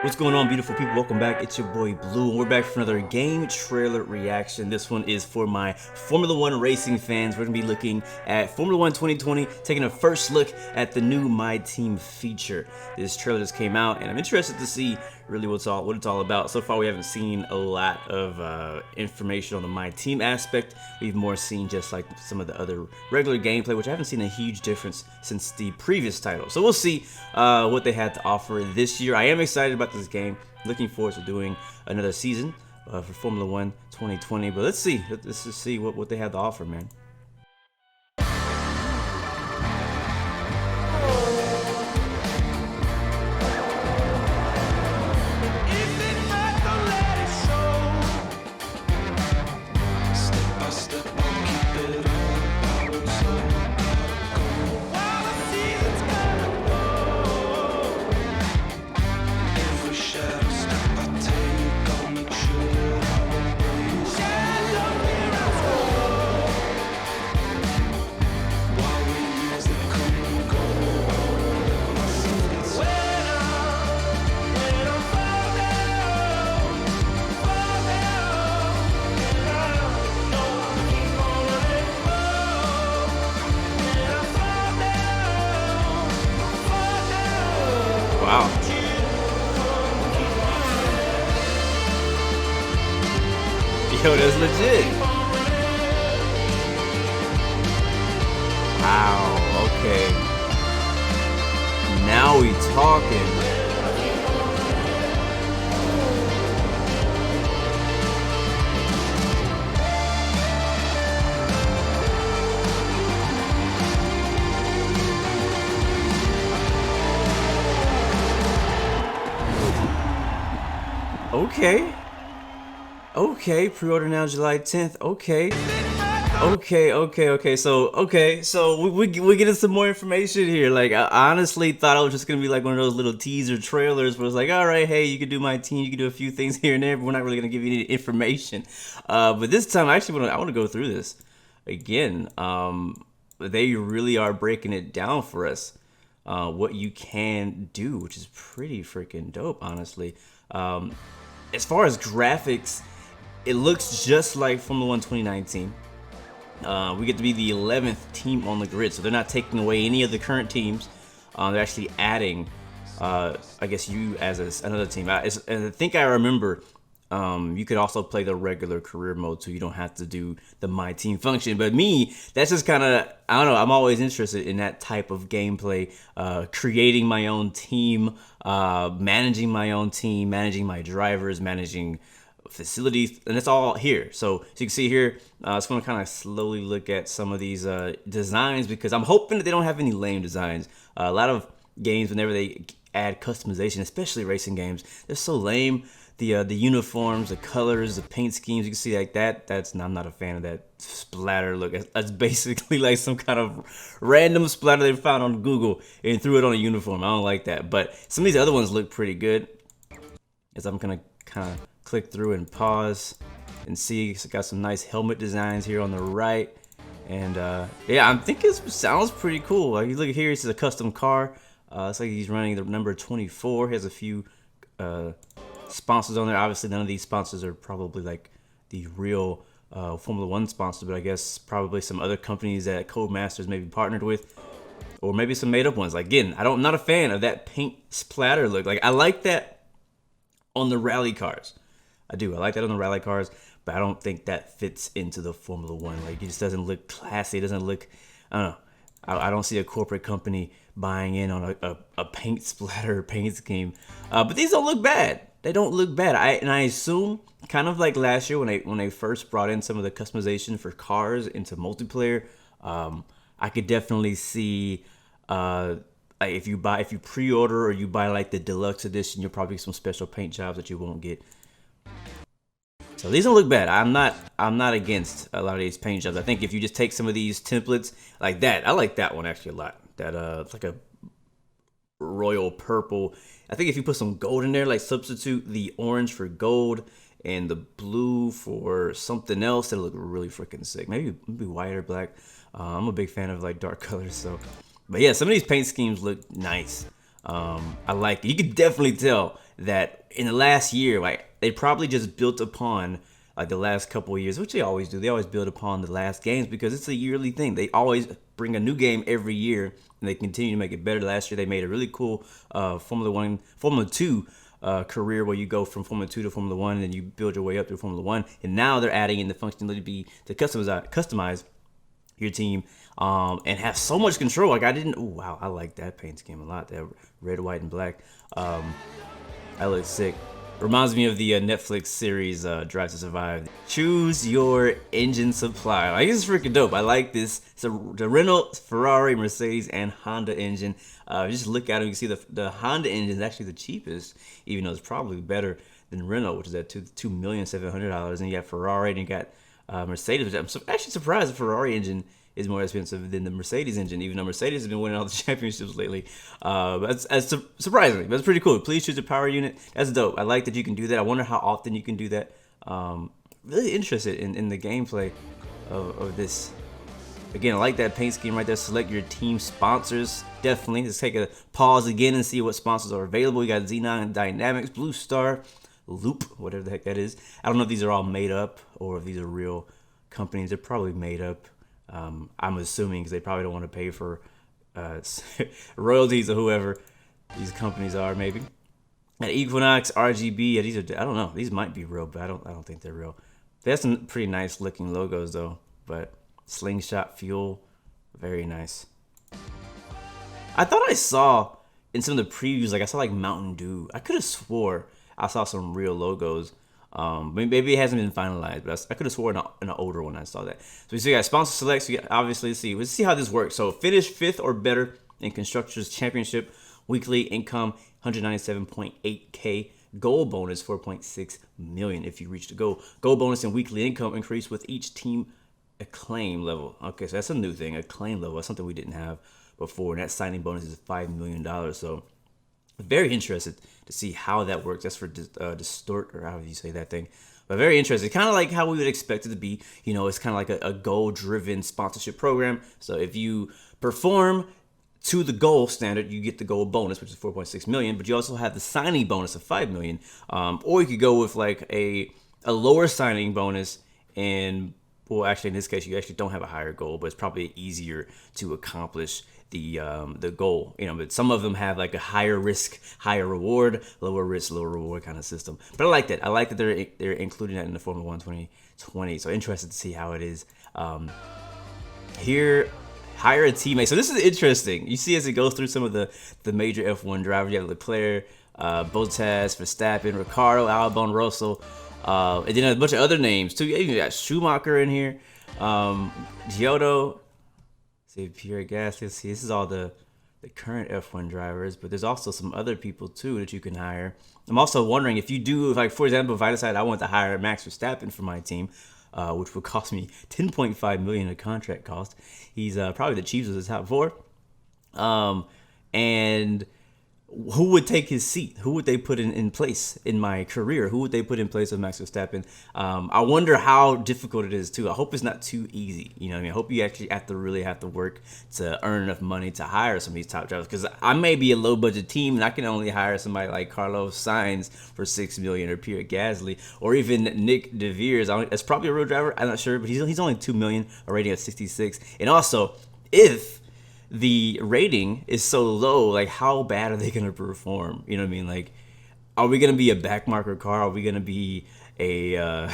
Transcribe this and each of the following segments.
What's going on, beautiful people? Welcome back. It's your boy Blue, and we're back for another game trailer reaction. This one is for my Formula One racing fans. We're gonna be looking at Formula One 2020, taking a first look at the new My Team feature. This trailer just came out, and I'm interested to see really what it's all about. So far, we haven't seen a lot of information on the My Team aspect. We've more seen just like some of the other regular gameplay, which I haven't seen a huge difference since the previous title. So we'll see what they had to offer this year. I am excited about this game. Looking forward to doing another season for Formula One 2020. But let's see. Let's just see what they have to offer, man. Wow. Yo, that's legit. Wow, okay. Now we talking. Okay. Okay, pre-order now July 10th. Okay. So we're getting some more information here. Like, I honestly thought it was just gonna be like one of those little teaser trailers where it's like, all right, hey, you can do My Team, you can do a few things here and there, but we're not really gonna give you any information. But this time I want to go through this again. They really are breaking it down for us, what you can do, which is pretty freaking dope, honestly. As far as graphics, it looks just like Formula One 2019. We get to be the 11th team on the grid, so they're not taking away any of the current teams. They're actually adding, I guess, you as another team. I think I remember you could also play the regular career mode, so you don't have to do the My Team function. But me, that's just kind of, I don't know, I'm always interested in that type of gameplay, creating my own team, managing my own team, managing my drivers, managing facilities, and it's all here. So as you can see here, I just want to kind of slowly look at some of these designs, because I'm hoping that they don't have any lame designs. A lot of games, whenever they add customization, especially racing games, they're so lame. The uniforms, the colors, the paint schemes, you can see like that. I'm not a fan of that splatter look. That's basically like some kind of random splatter they found on Google and threw it on a uniform. I don't like that. But some of these other ones look pretty good. As I'm gonna kind of click through and pause and see, it's got some nice helmet designs here on the right. And yeah, I'm thinking it sounds pretty cool. Like, you look here, this is a custom car. It's like he's running the number 24. He has a few sponsors on there. Obviously, none of these sponsors are probably like the real Formula One sponsors, but I guess probably some other companies that Codemasters maybe partnered with, or maybe some made up ones. Like, again, I'm not a fan of that paint splatter look. Like, I like that on the rally cars. I like that on the rally cars, but I don't think that fits into the Formula One. Like, it just doesn't look classy. It doesn't look, I don't know. I don't see a corporate company buying in on a paint splatter paint scheme. But these don't look bad. They don't look bad. I assume, kind of like last year when they first brought in some of the customization for cars into multiplayer, I could definitely see if you pre-order or you buy like the deluxe edition, you'll probably get some special paint jobs that you won't get. So these don't look bad. I'm not against a lot of these paint jobs. I think if you just take some of these templates like that, I like that one actually a lot. That it's like a royal purple. I think if you put some gold in there, like substitute the orange for gold and the blue for something else, it'll look really freaking sick. Maybe white or black. I'm a big fan of like dark colors. So, but yeah, some of these paint schemes look nice. I like it. You can definitely tell that in the last year, like they probably just built upon like the last couple of years, which they always do. They always build upon the last games because it's a yearly thing. They always bring a new game every year, and they continue to make it better. Last year, they made a really cool Formula 2 career where you go from Formula 2 to Formula 1, and then you build your way up through Formula 1. And now they're adding in the functionality to customize your team and have so much control. Like oh wow, I like that paint scheme a lot. That red, white, and black. That looks sick. Reminds me of the Netflix series Drive to Survive. Choose your engine supply. Like, this is freaking dope. I like this. It's the Renault, Ferrari, Mercedes, and Honda engine. Just look at it. You can see the Honda engine is actually the cheapest, even though it's probably better than Renault, which is at $2,700,000. And you got Ferrari, and you got Mercedes. Which I'm actually surprised the Ferrari engine is more expensive than the Mercedes engine, even though Mercedes has been winning all the championships lately. That's surprisingly, but it's pretty cool. Please choose a power unit. That's dope. I like that you can do that. I wonder how often you can do that. Really interested in the gameplay of this. Again, I like that paint scheme right there. Select your team sponsors. Definitely. Let's take a pause again and see what sponsors are available. You got Xenon Dynamics, Blue Star, Loop, whatever the heck that is. I don't know if these are all made up or if these are real companies. They're probably made up. I'm assuming because they probably don't want to pay for royalties or whoever these companies are. Maybe at Equinox, RGB. Yeah, these are. I don't know. These might be real, but I don't think they're real. They have some pretty nice looking logos though. But Slingshot Fuel, very nice. I thought I saw in some of the previews, like I saw like Mountain Dew. I could have swore I saw some real logos. Maybe it hasn't been finalized, but I could have sworn in an older one I saw that. So you got sponsor select. So obviously, let's see how this works. So finish 5th or better in Constructors Championship. Weekly income 197.8K. Goal bonus 4.6 million if you reach the goal. Goal bonus and weekly income increase with each team acclaim level. Okay, so that's a new thing. Acclaim level. That's something we didn't have before. And that signing bonus is $5 million. So very interested to see how that works. That's for Distort, or however you say that thing. But very interesting. Kind of like how we would expect it to be. You know, it's kind of like a goal-driven sponsorship program. So if you perform to the goal standard, you get the goal bonus, which is 4.6 million. But you also have the signing bonus of 5 million. Or you could go with like a lower signing bonus and, well, actually in this case you actually don't have a higher goal, but it's probably easier to accomplish the goal, you know. But some of them have like a higher risk, higher reward, lower risk, lower reward kind of system. But I like that. I like that they're including that in the Formula 1 2020. So interested to see how it is. Here, hire a teammate. So this is interesting. You see as it goes through some of the major F1 drivers, you have Leclerc, Bottas, Verstappen, Ricciardo, Albon, Russell, and then a bunch of other names too. You even got Schumacher in here, Giotto. See, Pierre Gasly. See, this is all the current F1 drivers, but there's also some other people too that you can hire. I'm also wondering if you do, like for example, if I decide I want to hire Max Verstappen for my team, which would cost me 10.5 million in contract cost. He's probably the cheapest of the top 4. And who would take his seat? Who would they put in place in my career? Who would they put in place of Max Verstappen? I wonder how difficult it is too. I hope it's not too easy. You know what I mean? I hope you actually really have to work to earn enough money to hire some of these top drivers. Because I may be a low budget team and I can only hire somebody like Carlos Sainz for 6 million, or Pierre Gasly, or even Nick De Vries. That's probably a real driver. I'm not sure, but he's only 2 million, a rating of 66. And also, if the rating is so low, like how bad are they going to perform? You know what I mean? Like, are we going to be a backmarker car? Are we going to be a,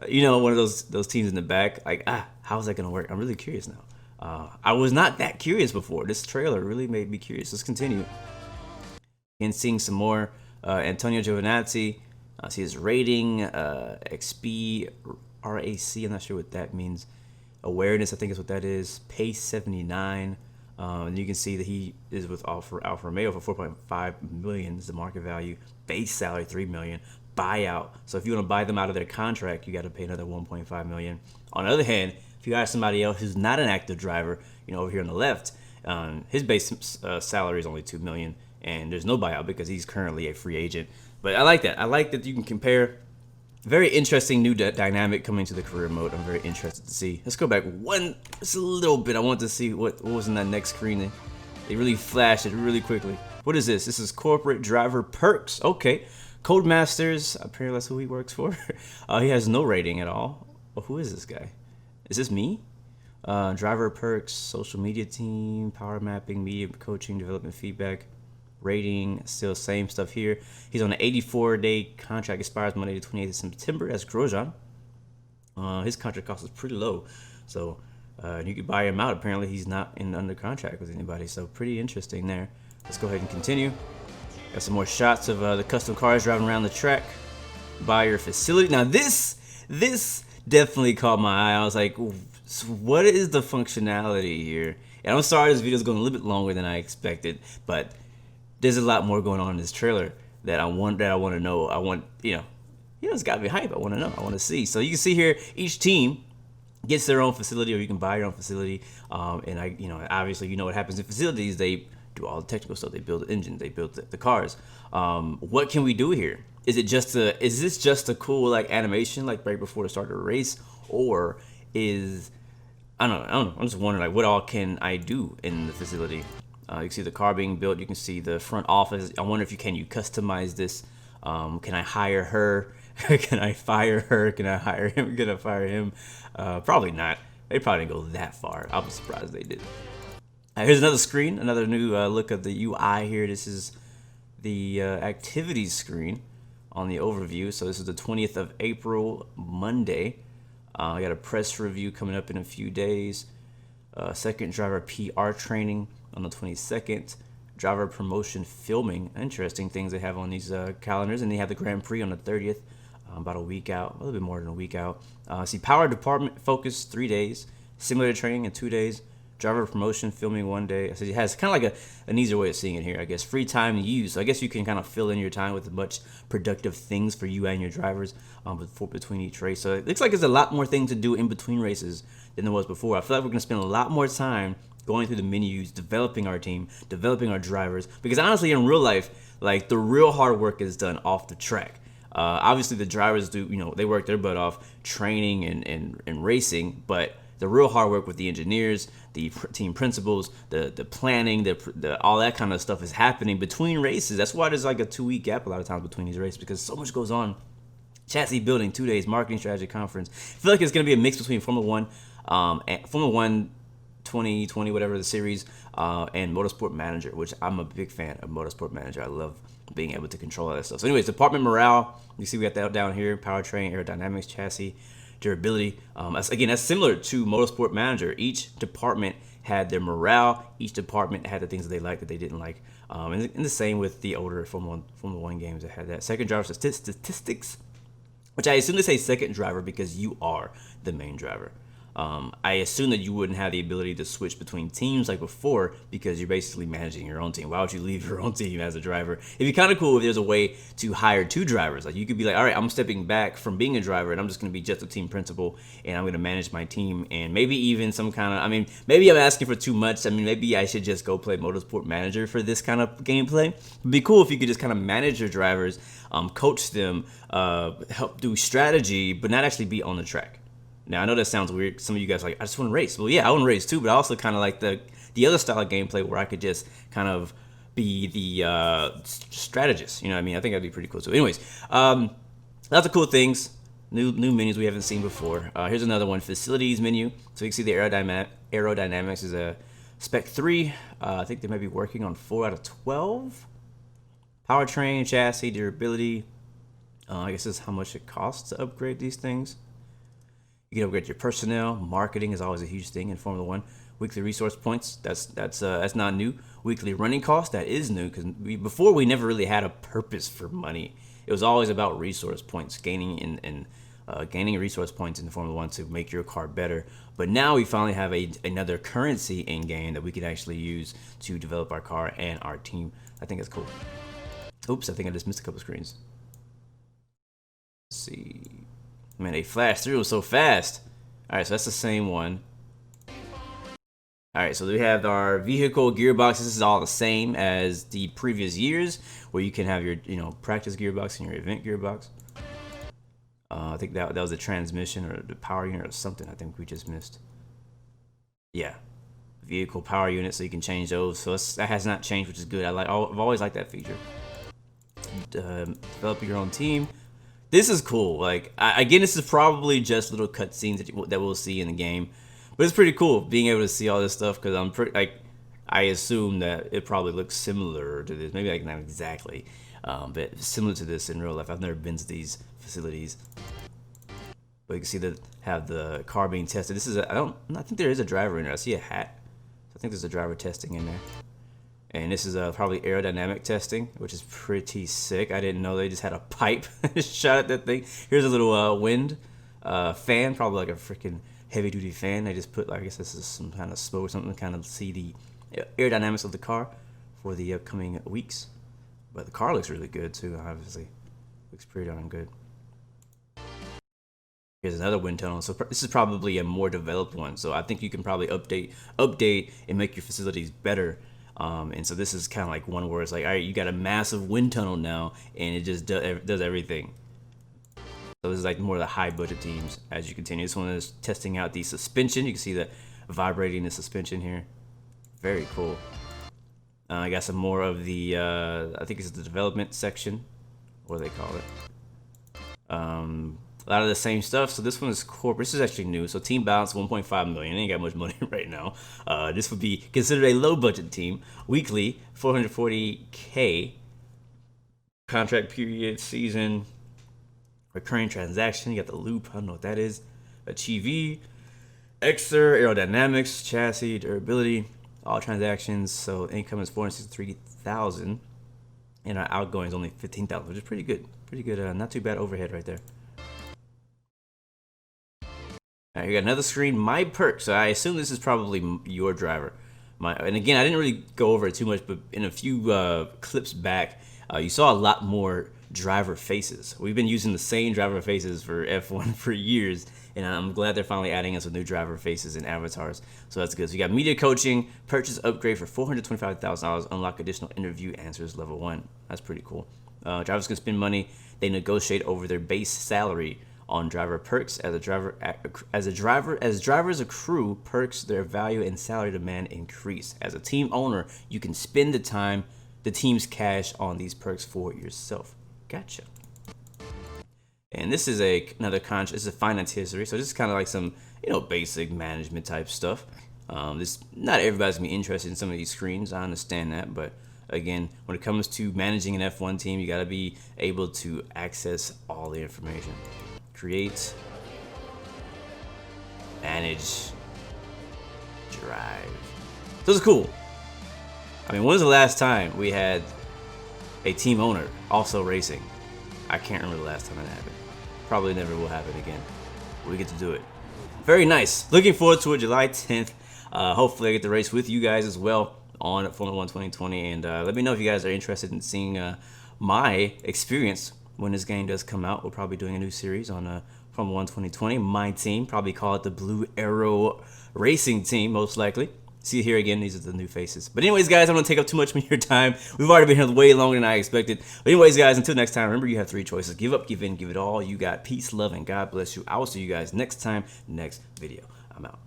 you know, one of those teams in the back? Like, how's that going to work? I'm really curious now. I was not that curious before. This trailer really made me curious. Let's continue. And seeing some more Antonio Giovinazzi. See his rating, XP, RAC. I'm not sure what that means. Awareness, I think is what that is. Pace 79. And you can see that he is with Alfa Romeo for 4.5 million is the market value. Base salary 3 million. Buyout. So if you want to buy them out of their contract, you got to pay another 1.5 million. On the other hand, if you hire somebody else who's not an active driver, you know, over here on the left, his base salary is only 2 million, and there's no buyout because he's currently a free agent. But I like that. I like that you can compare. Very interesting new dynamic coming to the career mode. I'm very interested to see. Let's go back just a little bit. I want to see what was in that next screen. They really flashed it really quickly. What is this? This is corporate driver perks. Okay. Codemasters. Apparently that's who he works for. He has no rating at all. Well, who is this guy? Is this me? Driver perks, social media team, power mapping, media coaching, development feedback, rating, still same stuff here. He's on an 84-day contract, expires Monday the 28th of September. That's Grosjean. His contract cost is pretty low, so you could buy him out. Apparently he's not under contract with anybody, so pretty interesting there. Let's go ahead and continue. Got some more shots of the custom cars driving around the track. Buyer facility. Now this definitely caught my eye. I was like, what is the functionality here? And I'm sorry this video is going a little bit longer than I expected, but there's a lot more going on in this trailer that I want to know. I want, it's got to be hype. I want to know. I want to see. So you can see here, each team gets their own facility, or you can buy your own facility. And obviously, what happens in facilities. They do all the technical stuff. They build the engine. They build the cars. What can we do here? Is this just a cool like animation like right before the start of the race, or is I don't know. I'm just wondering like what all can I do in the facility? You can see the car being built. You can see the front office. I wonder if you customize this. Can I hire her? Can I fire her? Can I hire him? Can I fire him? Probably not. They probably didn't go that far. I'll be surprised they did. Here's another screen, another new look at the UI here. This is the activities screen on the overview. So this is the 20th of April, Monday. I got a press review coming up in a few days. Second driver PR training on the 22nd. Driver promotion filming. Interesting things they have on these calendars. And they have the Grand Prix on the 30th. About a week out, a little bit more than a week out. See, power department focus 3 days. Simulator training in 2 days. Driver promotion filming 1 day. So it has kind of like an easier way of seeing it here, I guess. Free time to use. So I guess you can kind of fill in your time with much productive things for you and your drivers between each race. So it looks like there's a lot more things to do in between races than there was before. I feel like we're going to spend a lot more time going through the menus, developing our team, developing our drivers. Because honestly, in real life, like the real hard work is done off the track. Obviously, the drivers do, they work their butt off training and racing, but the real hard work with the engineers, the team principals, the planning, the all that kind of stuff is happening between races. That's why there's like a 2-week gap a lot of times between these races, because so much goes on. Chassis building, 2 days, marketing strategy conference. I feel like it's going to be a mix between Formula 1, and Formula 1 2020, whatever the series, and Motorsport Manager, which I'm a big fan of Motorsport Manager. I love being able to control all that stuff. So anyways, department morale, you see we got that down here, powertrain, aerodynamics, chassis, durability. That's similar to Motorsport Manager. Each department had their morale. Each department had the things that they liked, that they didn't like. And the same with the older Formula 1 games that had that. Second driver statistics, which I assume they say second driver because you are the main driver. I assume that you wouldn't have the ability to switch between teams like before because you're basically managing your own team. Why would you leave your own team as a driver? It'd be kind of cool if there's a way to hire 2 drivers. Like you could be like, all right, I'm stepping back from being a driver and I'm just going to be just a team principal and I'm going to manage my team, and maybe even some kind of, maybe I'm asking for too much. Maybe I should just go play Motorsport Manager for this kind of gameplay. It'd be cool if you could just kind of manage your drivers, coach them, help do strategy, but not actually be on the track. Now, I know that sounds weird. Some of you guys are like, I just want to race. Well, yeah, I want to race too, but I also kind of like the other style of gameplay where I could just kind of be the strategist. You know what I mean? I think that'd be pretty cool too. Anyways, lots of cool things. New menus we haven't seen before. Here's another one, facilities menu. So you can see the aerodynamics is a spec 3. I think they might be working on 4 out of 12. Powertrain, chassis, durability. I guess this is how much it costs to upgrade these things. You can upgrade your personnel. Marketing is always a huge thing in Formula 1. Weekly resource points, that's not new. Weekly running costs, that is new, because before we never really had a purpose for money. It was always about resource points, gaining resource points in Formula 1 to make your car better. But now we finally have another currency in game that we can actually use to develop our car and our team. I think that's cool. Oops, I think I just missed a couple screens. Let's see. Man, they flashed through so fast. All right, so that's the same one. All right, so we have our vehicle gearbox. This is all the same as the previous years, where you can have your practice gearbox and your event gearbox. I think that was the transmission or the power unit or something. I think we just missed. Yeah, vehicle power units, so you can change those. So that has not changed, which is good. I've always liked that feature. Develop your own team. This is cool. Like, again, this is probably just little cutscenes that we'll see in the game, but it's pretty cool being able to see all this stuff, because I assume that it probably looks similar to this. Maybe like not exactly, but similar to this in real life. I've never been to these facilities, but you can see that have the car being tested. This is I think there is a driver in there. I see a hat. I think there's a driver testing in there. And this is probably aerodynamic testing, which is pretty sick. I didn't know they just had a pipe shot at that thing. Here's a little wind fan, probably like a freaking heavy duty fan. They just put, like, I guess this is some kind of smoke or something to kind of see the aerodynamics of the car for the upcoming weeks. But the car looks really good too, obviously. Looks pretty darn good. Here's another wind tunnel. So this is probably a more developed one. So I think you can probably update and make your facilities better. And so this is kind of like one where it's like, all right, you got a massive wind tunnel now, and it just does everything. So this is like more of the high budget teams as you continue. This one is testing out the suspension. You can see the vibrating the suspension here. Very cool. I got some more of the, I think it's the development section, what do they call it? A lot of the same stuff. So this one is corporate. This is actually new. So team balance 1.5 million. They ain't got much money right now. This would be considered a low budget team. Weekly 440K. Contract period, season, recurring transaction. You got the loop. I don't know what that is. Achieve, Xer, aerodynamics, chassis, durability, all transactions. So income is 463,000, and our outgoing is only 15,000, which is pretty good. Pretty good. Not too bad overhead right there. Alright, you got another screen, my perks. So I assume this is probably your driver. And again, I didn't really go over it too much, but in a few clips back, you saw a lot more driver faces. We've been using the same driver faces for F1 for years, and I'm glad they're finally adding us with new driver faces and avatars. So that's good. So you got media coaching, purchase upgrade for $425,000, unlock additional interview answers level 1. That's pretty cool. Drivers can spend money. They negotiate over their base salary on driver perks. As drivers accrue perks, their value and salary demand increase. As a team owner, you can spend the team's cash on these perks for yourself. Gotcha. And this is another contract. This is a finance history, so this is kind of like some, basic management type stuff. Not everybody's gonna be interested in some of these screens. I understand that, but again, when it comes to managing an F1 team, you got to be able to access all the information. Create, manage, drive. So this is cool. I mean, when was the last time we had a team owner also racing? I can't remember the last time that happened. Probably never will happen again. We get to do it. Very nice. Looking forward to it, July 10th. Hopefully I get to race with you guys as well on Formula 1 2020. And let me know if you guys are interested in seeing my experience when this game does come out. We're probably doing a new series on Formula 1 2020. My team, probably call it the Blue Arrow Racing Team, most likely. See here again, these are the new faces. But anyways, guys, I'm gonna take up too much of your time. We've already been here way longer than I expected. But anyways, guys, until next time, remember you have 3 choices. Give up, give in, give it all. You got peace, love, and God bless you. I will see you guys next time, next video. I'm out.